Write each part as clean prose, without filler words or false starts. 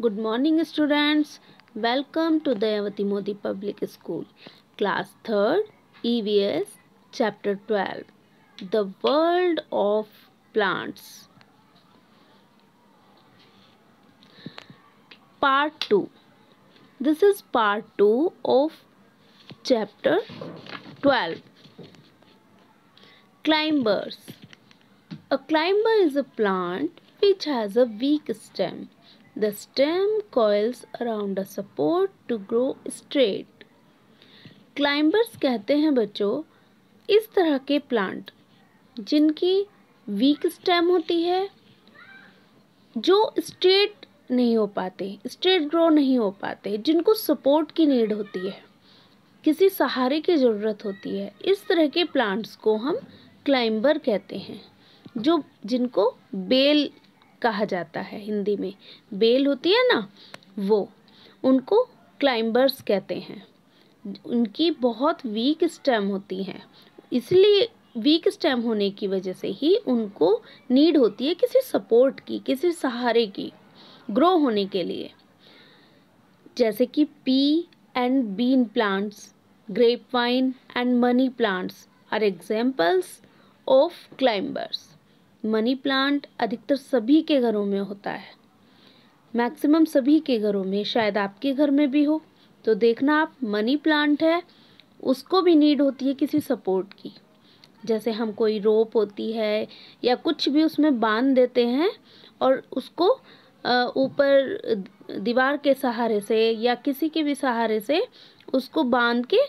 Good morning, students. Welcome to Dayavati Modi Public School, Class 3rd, EVS, Chapter 12, The World of Plants. Part 2. This is Part 2 of Chapter 12. Climbers. A climber is a plant which has a weak stem. The stem coils around a support to grow straight. Climbers कहते हैं बच्चों इस तरह के plant जिनकी week stem होती है, जो स्ट्रेट नहीं हो पाते, स्ट्रेट ग्रो नहीं हो पाते, जिनको सपोर्ट की नीड होती है, किसी सहारे की ज़रूरत होती है। इस तरह के प्लांट्स को हम क्लाइंबर कहते हैं, जिनको बेल कहा जाता है। हिंदी में बेल होती है ना, वो उनको क्लाइंबर्स कहते हैं। उनकी बहुत वीक स्टेम होती है, इसलिए वीक स्टेम होने की वजह से ही उनको नीड होती है किसी सपोर्ट की, किसी सहारे की ग्रो होने के लिए। जैसे कि pea and bean plants, grape vine and money plants are examples of climbers. Money plant अधिकतर सभी के घरों में होता है, मैक्सिमम सभी के घरों में, शायद आपके घर में भी हो। तो देखना आप, मनी प्लांट है, उसको भी नीड होती है किसी सपोर्ट की। जैसे हम कोई रोप होती है या कुछ भी उसमें बांध देते हैं और उसको ऊपर दीवार के सहारे से या किसी के भी सहारे से उसको बांध के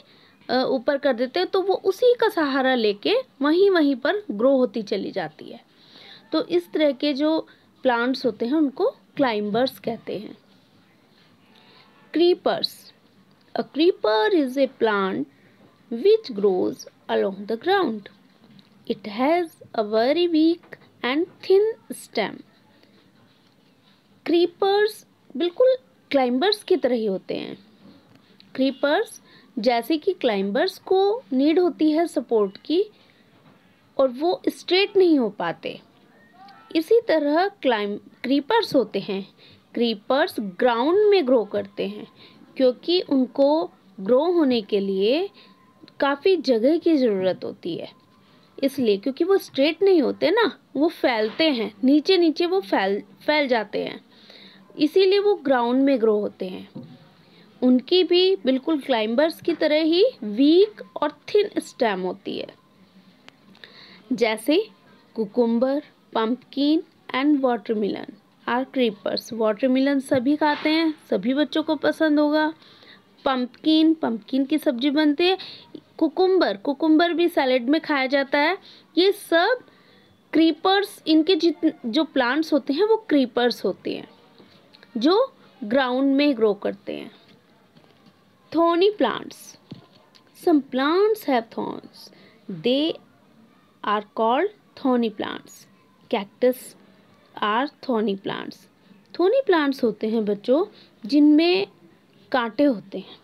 ऊपर कर देते हैं, तो वो उसी का सहारा लेके वहीं पर ग्रो होती चली जाती है। तो इस तरह के जो प्लांट्स होते हैं उनको क्लाइंबर्स कहते हैं। Creepers. A creeper is a plant which grows along the ground. It has a very weak and thin stem. Creepers बिल्कुल क्लाइंबर्स की तरह ही होते हैं। क्रीपर्स जैसे कि क्लाइंबर्स को नीड होती है सपोर्ट की और वो स्ट्रेट नहीं हो पाते, इसी तरह क्रीपर्स होते हैं। क्रीपर्स ग्राउंड में ग्रो करते हैं क्योंकि उनको ग्रो होने के लिए काफ़ी जगह की ज़रूरत होती है। इसलिए क्योंकि वो स्ट्रेट नहीं होते ना, वो फैलते हैं, नीचे नीचे वो फैल जाते हैं, इसीलिए वो ग्राउंड में ग्रो होते हैं। उनकी भी बिल्कुल क्लाइंबर्स की तरह ही वीक और थिन स्टेम होती है। जैसे cucumber, pumpkin and watermelon are creepers. Watermelon सभी खाते हैं, सभी बच्चों को पसंद होगा। पंपकिन की सब्जी बनती है। कुकुम्बर भी सैलेड में खाया जाता है। ये सब क्रीपर्स, इनके जो प्लांट्स होते हैं वो क्रीपर्स होते हैं जो ग्राउंड में ग्रो करते हैं। Thorny plants. Some plants have thorns, they are called thorny plants. Cactus are thorny plants. Thorny plants होते हैं बच्चों जिनमें कांटे होते हैं।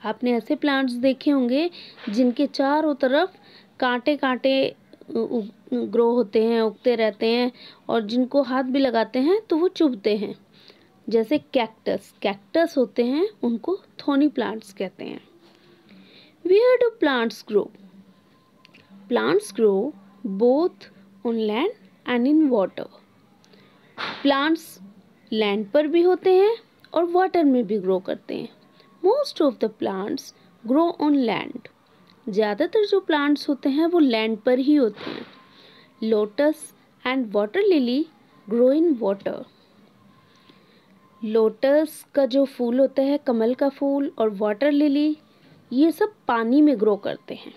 आपने ऐसे प्लांट्स देखे होंगे जिनके चारों तरफ कांटे ग्रो होते हैं, उगते रहते हैं, और जिनको हाथ भी लगाते हैं तो वो चुभते हैं। जैसे कैक्टस होते हैं, उनको थॉर्नी प्लांट्स कहते हैं। Where do plants grow? Plants grow both on land and in water. Plants land पर भी होते हैं और वाटर में भी ग्रो करते हैं। Most of the plants grow on land. ज़्यादातर जो प्लांट्स होते हैं वो लैंड पर ही होते हैं। Lotus and water lily grow in water. Lotus का जो फूल होता है, कमल का फूल, और वाटर लिली, ये सब पानी में ग्रो करते हैं।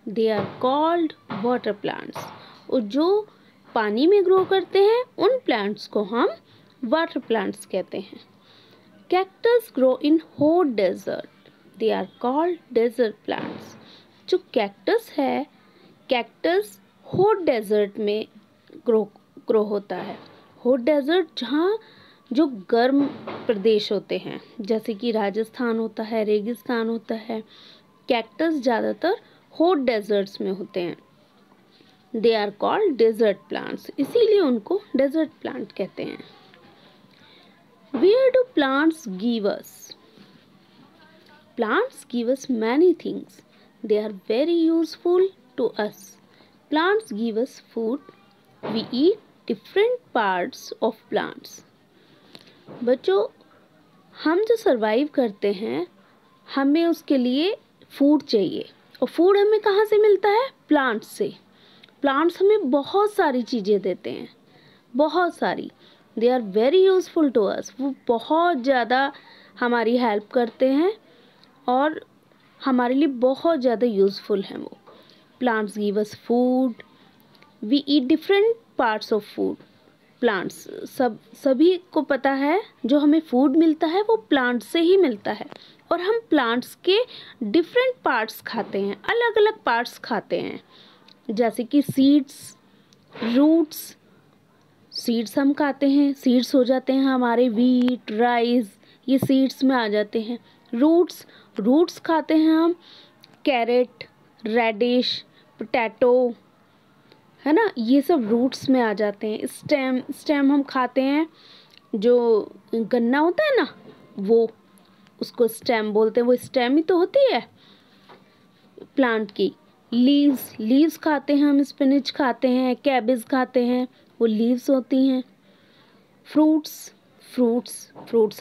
They are called water plants. और जो पानी में ग्रो करते हैं उन प्लांट्स को हम वाटर प्लांट्स कहते हैं। Cactus grow in hot desert. They are called desert plants. जो कैक्टस है, कैक्टस हॉट डेजर्ट में ग्रो होता है। हॉट डेजर्ट जहाँ जो गर्म प्रदेश होते हैं, जैसे कि राजस्थान होता है, रेगिस्तान होता है, कैक्टस ज़्यादातर हॉट डेजर्ट्स में होते हैं। They are called desert plants, इसीलिए उनको डेजर्ट प्लांट कहते हैं। Where do plants give us? Plants give us many things. They are very useful to us. Plants give us food. We eat different parts of plants. बच्चों, हम जो survive करते हैं, हमें उसके लिए फूड चाहिए, और फूड हमें कहाँ से मिलता है? प्लांट्स से। प्लांट्स हमें बहुत सारी चीज़ें देते हैं, बहुत सारी। They are very useful to us. वो बहुत ज़्यादा हमारी हेल्प करते हैं और हमारे लिए बहुत ज़्यादा यूज़फुल हैं वो। Plants give us food. We eat different parts of food. Plants, सभी को पता है जो हमें फूड मिलता है वो प्लांट से ही मिलता है, और हम प्लांट्स के डिफरेंट पार्ट्स खाते हैं, अलग अलग पार्ट्स खाते हैं, जैसे कि सीड्स, रूट्स। सीड्स हम खाते हैं, सीड्स हो जाते हैं हमारे व्हीट, राइस, ये सीड्स में आ जाते हैं। रूट्स खाते हैं हम, कैरेट, रेडिश, पोटैटो, है ना, ये सब रूट्स में आ जाते हैं। स्टेम हम खाते हैं, जो गन्ना होता है ना, वो, उसको स्टेम बोलते हैं, वो स्टेम ही तो होती है प्लांट की। लीव्स खाते हैं हम, स्पिनच खाते हैं, कैबेज खाते हैं, वो लीव्स होती हैं। फ्रूट्स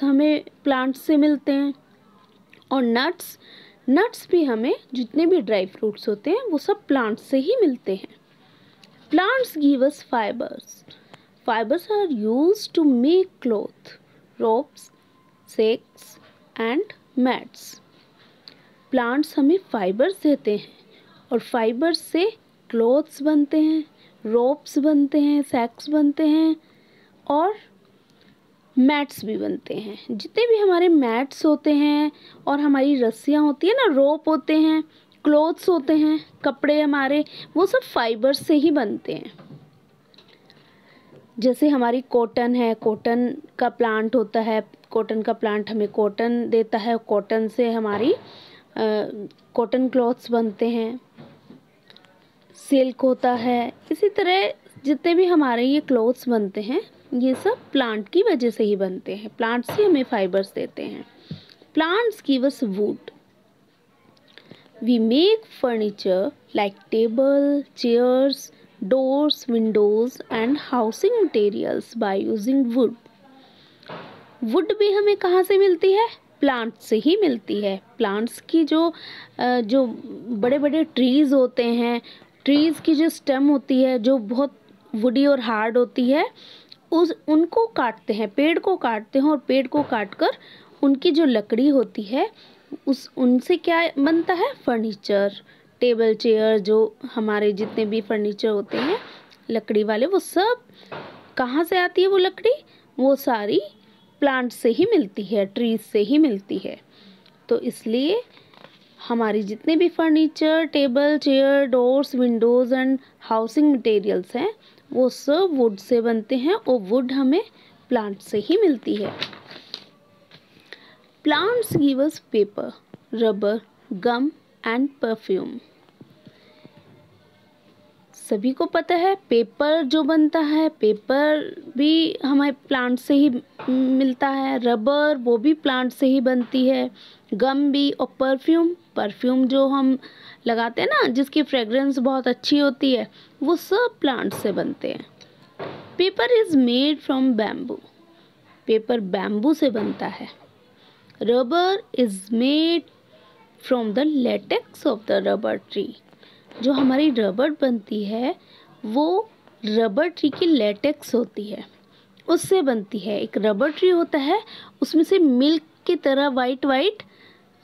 हमें प्लांट से मिलते हैं। और नट्स भी हमें, जितने भी ड्राई फ्रूट्स होते हैं वो सब प्लांट से ही मिलते हैं। Plants give us fibres are used to make cloth, ropes, sacks and mats. Plants हमें फाइबर्स देते हैं, और फाइबर्स से क्लॉथ्स बनते हैं, रोप्स बनते हैं, सैक्स बनते हैं, और मैट्स भी बनते हैं। जितने भी हमारे मैट्स होते हैं और हमारी रस्सियाँ होती है ना, रोप होते हैं, क्लोथ्स होते हैं, कपड़े हमारे, वो सब फाइबर से ही बनते हैं। जैसे हमारी कॉटन है, कॉटन का प्लांट होता है, कॉटन का प्लांट हमें कॉटन देता है, कॉटन से हमारी कॉटन क्लॉथ्स बनते हैं। सिल्क होता है। इसी तरह जितने भी हमारे ये क्लॉथ्स बनते हैं, ये सब प्लांट की वजह से ही बनते हैं। प्लांट्स ही हमें फाइबर्स देते हैं। Plants give us wood. We make furniture like table, chairs, doors, windows and housing materials by using wood. Wood भी हमें कहाँ से मिलती है? प्लांट से ही मिलती है। प्लांट्स की जो बड़े बड़े ट्रीज होते हैं, ट्रीज की जो स्टेम होती है, जो बहुत वुडी और हार्ड होती है, उनको काटते हैं, पेड़ को काटते हैं, और पेड़ को काटकर उनकी जो लकड़ी होती है उनसे क्या बनता है? फर्नीचर, टेबल, चेयर, जो हमारे जितने भी फर्नीचर होते हैं लकड़ी वाले, वो सब कहाँ से आती है? वो लकड़ी, वो सारी प्लांट से ही मिलती है, ट्रीज से ही मिलती है। तो इसलिए हमारी जितने भी furniture, table, chair, doors, windows and housing materials हैं, वो सब वुड से बनते हैं, और वुड हमें प्लांट से ही मिलती है। Plants give us paper, rubber, gum and perfume. सभी को पता है पेपर जो बनता है, पेपर भी हमें प्लांट से ही मिलता है। रबर, वो भी प्लांट से ही बनती है। गम भी, और परफ्यूम जो हम लगाते हैं ना, जिसकी फ्रेग्रेंस बहुत अच्छी होती है, वो सब प्लांट से बनते हैं। Paper is made from bamboo. Paper bamboo से बनता है। Rubber is made from the latex of the rubber tree. जो हमारी रबर बनती है वो रबर ट्री की लेटेक्स होती है, उससे बनती है। एक रबर ट्री होता है, उसमें से मिल्क की तरह वाइट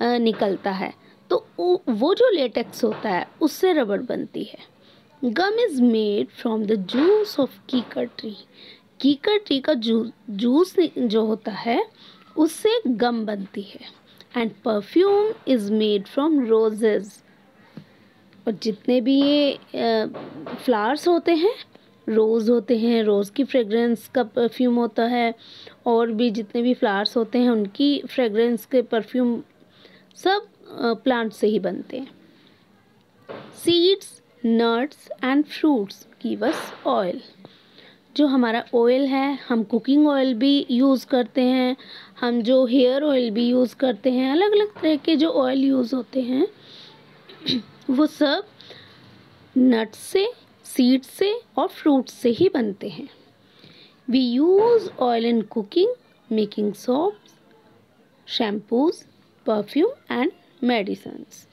निकलता है, तो वो जो लेटेक्स होता है उससे रबर बनती है। Gum is made from the juice of kikar tree. Kikar tree का जूस जो होता है उससे गम बनती है। And perfume is made from roses. और जितने भी ये फ्लावर्स होते हैं, रोज़ होते हैं, रोज़ की फ्रेगरेंस का परफ्यूम होता है, और भी जितने भी फ्लावर्स होते हैं उनकी फ्रेगरेंस के परफ्यूम सब प्लांट से ही बनते हैं। Seeds, nuts and fruits give us oil. जो हमारा ऑयल है, हम कुकिंग ऑयल भी यूज़ करते हैं, हम जो हेयर ऑयल भी यूज़ करते हैं, अलग अलग तरह के जो ऑयल यूज़ होते हैं वो सब नट्स से, सीड्स से और फ्रूट्स से ही बनते हैं। We use oil in cooking, making soaps, shampoos, perfume and medicines.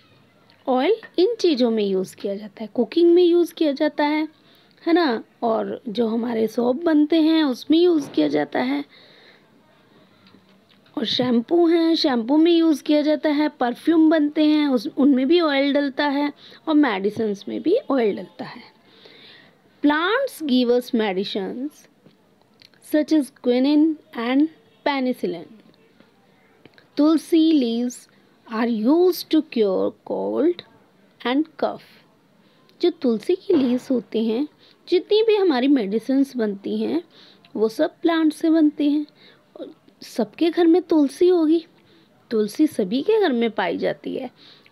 Oil इन चीज़ों में यूज़ किया जाता है, कुकिंग में यूज़ किया जाता है ना, और जो हमारे सोप बनते हैं उसमें यूज़ किया जाता है, और शैम्पू हैं, शैम्पू में यूज़ किया जाता है, परफ्यूम बनते हैं उनमें भी ऑयल डलता है, और मेडिसिन्स में भी ऑयल डलता है। Plants give us medicines such as quinine and penicillin. Tulsi leaves are used to cure cold and cough. जो तुलसी की लीव्स होती हैं, जितनी भी हमारी मेडिसिन्स बनती हैं वो सब प्लांट से बनती हैं। सबके घर में तुलसी होगी, तुलसी सभी के घर में पाई जाती है।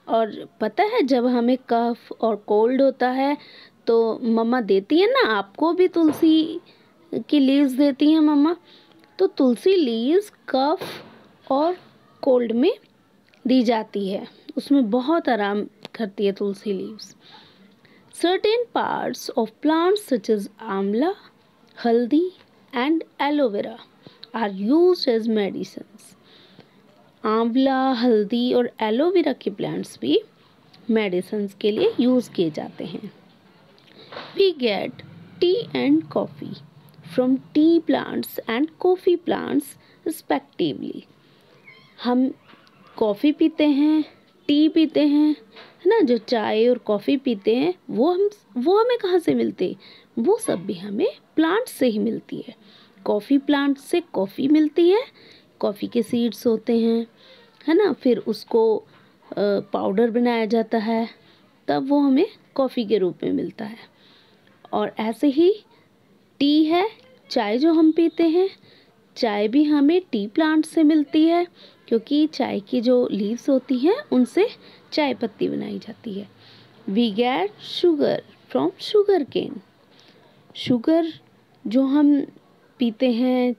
और पता है जब हमें कफ और कोल्ड होता है तो मम्मा देती है ना, आपको भी तुलसी की लीव्स देती हैं मम्मा। तो तुलसी लीव्स कफ और कोल्ड में दी जाती है, उसमें बहुत आराम करती है तुलसी leaves. Certain parts of plants such as amla, haldi and aloe vera are used as medicines. आंवला, हल्दी और एलोवेरा के प्लांट्स भी मेडिसिन्स के लिए यूज़ किए जाते हैं। We get tea and coffee from tea plants and coffee plants respectively. हम कॉफ़ी पीते हैं, टी पीते हैं, है ना, जो चाय और कॉफ़ी पीते हैं वो हमें कहाँ से मिलती है? वो सब भी हमें प्लांट से ही मिलती है। कॉफ़ी प्लांट से कॉफ़ी मिलती है, कॉफ़ी के सीड्स होते हैं, है ना, फिर उसको पाउडर बनाया जाता है, तब वो हमें कॉफ़ी के रूप में मिलता है। और ऐसे ही टी है, चाय जो हम पीते हैं, चाय भी हमें टी प्लांट से मिलती है, क्योंकि चाय की जो लीव्स होती हैं उनसे चाय पत्ती बनाई जाती है। We get sugar from sugar cane. Sugar जो हम पीते हैं,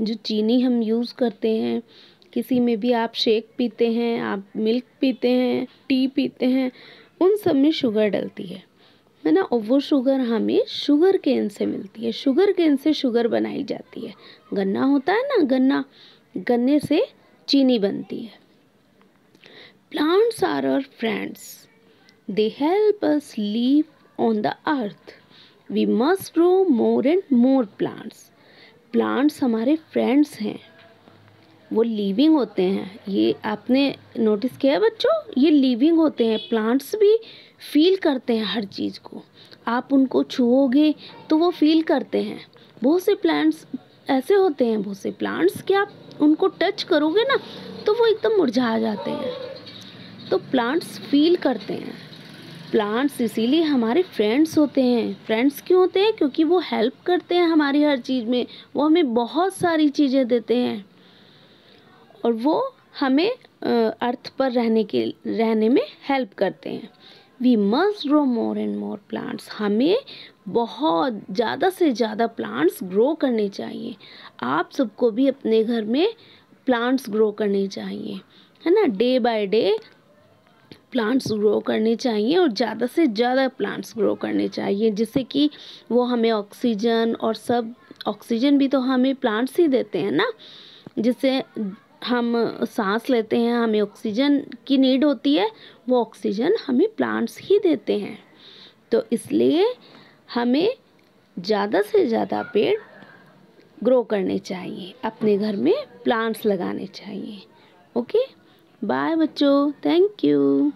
जो चीनी हम यूज़ करते हैं, किसी में भी आप शेक पीते हैं, आप मिल्क पीते हैं, टी पीते हैं, उन सब में शुगर डलती है ना, और वो शुगर हमें शुगर केन से मिलती है। शुगर केन से शुगर बनाई जाती है। गन्ना होता है ना, गन्ने से चीनी बनती है। Plants are our friends, they help us live on the earth. We must grow more and more plants. प्लांट्स हमारे फ्रेंड्स हैं, वो लिविंग होते हैं। ये आपने नोटिस किया है बच्चों, ये लिविंग होते हैं। प्लांट्स भी फील करते हैं हर चीज़ को, आप उनको छुओगे तो वो फील करते हैं। बहुत से प्लांट्स ऐसे होते हैं, बहुत से प्लांट्स कि आप उनको टच करोगे ना तो वो एकदम मुरझा जाते हैं। तो प्लांट्स फील करते हैं। प्लांट्स इसीलिए हमारे फ्रेंड्स होते हैं। फ्रेंड्स क्यों होते हैं? क्योंकि वो हेल्प करते हैं हमारी हर चीज़ में, वो हमें बहुत सारी चीज़ें देते हैं, और वो हमें अर्थ पर रहने में हेल्प करते हैं। We must grow more and more plants. हमें बहुत ज़्यादा से ज़्यादा प्लांट्स ग्रो करने चाहिए। आप सबको भी अपने घर में प्लांट्स ग्रो करने चाहिए, है ना। Day by day plants grow करने चाहिए, और ज़्यादा से ज़्यादा प्लांट्स ग्रो करने चाहिए, जिससे कि वो हमें ऑक्सीजन और सब, ऑक्सीजन भी तो हमें प्लांट्स ही देते हैं ना, जिससे हम सांस लेते हैं, हमें ऑक्सीजन की नीड होती है, वो ऑक्सीजन हमें प्लांट्स ही देते हैं। तो इसलिए हमें ज़्यादा से ज़्यादा पेड़ ग्रो करने चाहिए, अपने घर में प्लांट्स लगाने चाहिए। ओके, बाय बच्चों, थैंक यू।